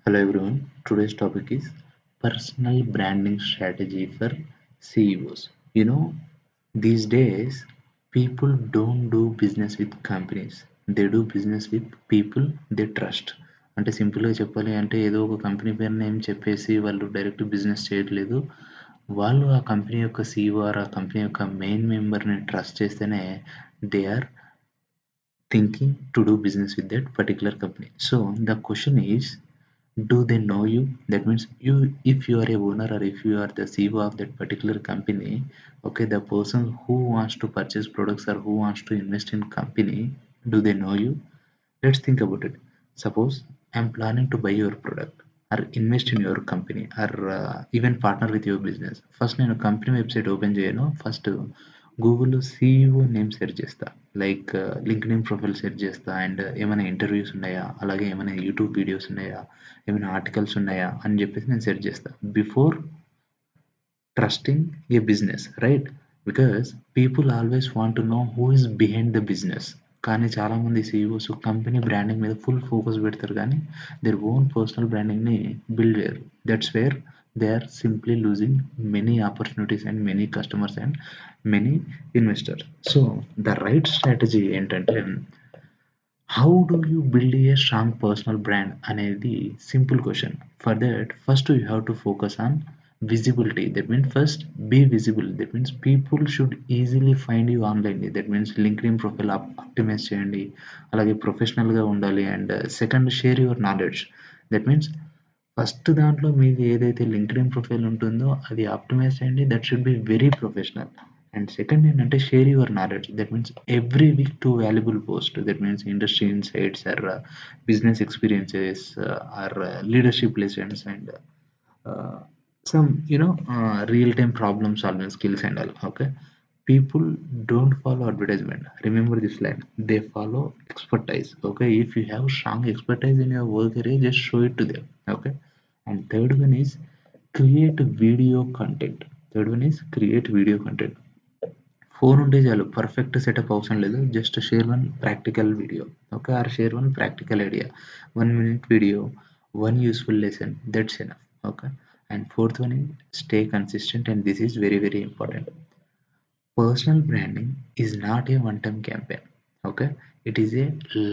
Hello everyone. Today's topic is personal branding strategy for CEOs. These days people don't do business with companies. They do business with people they trust. అంటే సింపుల్గా చెప్పాలి అంటే ఏదో ఒక company పేరు name చెప్పేసి వాళ్ళు డైరెక్ట్ బిజినెస్ చేయట్లేదు. వాళ్ళు ఆ కంపెనీ యొక్క సీఈఓ ఆ కంపెనీ యొక్క మెయిన్ మెంబర్ని ట్రస్ట్ చేస్తేనే they are thinking to do business with that particular company. So the question is, do they know you? That means you, if you are a owner or if you are the CEO of that particular company, okay, the person who wants to purchase products or who wants to invest in company, do they know you? Let's think about it. Suppose I'm planning to buy your product or invest in your company or even partner with your business. First నేను company website open చేయను. First గూగుల్‌లో CEO name search చేస్తా. Like LinkedIn profile search చేస్తా and ఏమైనా interviews ఉన్నాయా? అలాగే ఏమైనా YouTube videos ఉన్నాయా? ఏమైనా ఆర్టికల్స్ ఉన్నాయా? అని చెప్పేసి నేను సెర్చ్ చేస్తా. Before trusting a business, right? Because people always want to know who is behind the business. కానీ చాలామంది సీఈఓస్ కంపెనీ బ్రాండింగ్ మీద ఫుల్ ఫోకస్ పెడతారు కానీ దేర్ ఓన్ పర్సనల్ బ్రాండింగ్‌ని బిల్డ్ చేయరు. That's where they are simply losing many opportunities and many customers and many investors. So the right strategy ఏంటంటే how do you build a strong personal brand అనేది simple question. For that first you have to focus on visibility. That means first be visible. That means people should easily find you online. That means linkedin profile optimize చేయండి, అలాగే ప్రొఫెషనల్గా ఉండాలి and second share your knowledge. That means first దాంట్లో మీది ఏదైతే LinkedIn profile ఉంటుందో అది optimise చేయండి. That should be very professional. And second ఏంటంటే share your knowledge. That means every week two valuable post. That means industry insights or business experiences or leadership lessons and some real time problem solving skills and all. Okay, people don't follow advertisement. Remember this line, they follow expertise. Okay, if you have strong expertise in your work area, just show it to them. Okay, and third one is create video content. Third one is create video content. Phone ఉంటే చాలు, perfect setup అవసరం లేదు. Just share one practical video, okay, or share one practical idea, 1 minute video, one useful lesson, that's enough. Okay, and fourth one is stay consistent, and this is very very important. Personal branding is not a one-time campaign. Okay, it is a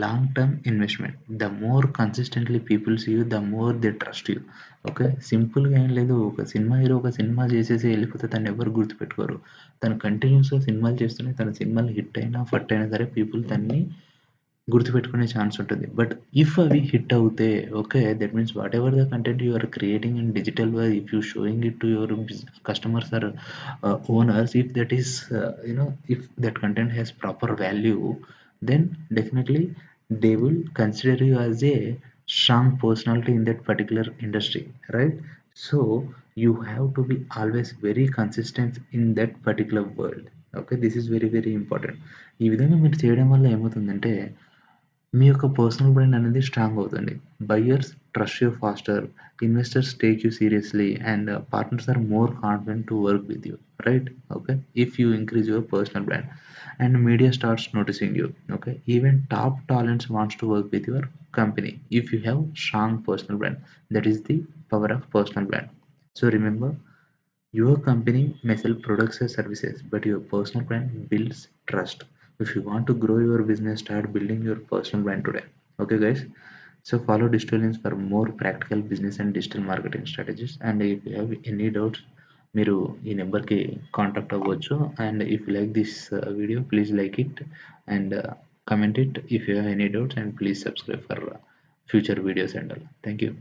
long-term investment. The more consistently people see you, the more they trust you. Okay, సింపుల్గా ఏం లేదు. ఒక cinema hero ఒక cinema చేసేసి వెళ్ళిపోతే తను ఎవరు గుర్తుపెట్టుకోరు. తను కంటిన్యూస్గా సినిమాలు చేస్తూనే తన సినిమాలు హిట్ అయినా ఫట్ అయినా సరే పీపుల్ తన్ని గుర్తుపెట్టుకునే ఛాన్స్ ఉంటుంది. బట్ ఇఫ్ అవి హిట్ అవుతే, okay, that means whatever the content you are creating in digital way, if you showing it to your customers or owners, if that is if that content has proper value, then definitely they will consider you as a strong personality in that particular industry, right? So you have to be always very consistent in that particular world. Okay, this is very very important. ఈ విధంగా మీరు చేయడం వల్ల ఏమవుతుందంటే మీ యొక్క personal brand అనేది strong అవుతుంది. Buyers trust you faster, investors take you seriously and partners are more confident to work with you, right? Okay, if you increase your personal brand and media starts noticing you. Okay, even top talents wants to work with your company if you have strong personal brand. That is the power of personal brand. So remember, your company may sell products or services, but your personal brand builds trust. If you want to grow your business, start building your personal brand today. Okay, guys. So follow Digital Lens for more practical business and digital marketing strategies. And if you have any doubts, మీరు ఈ నెంబర్కి contact అవ్వచ్చు. And if you like this video, please like it and comment it if you have any doubts, and please subscribe for future videos and all. Thank you.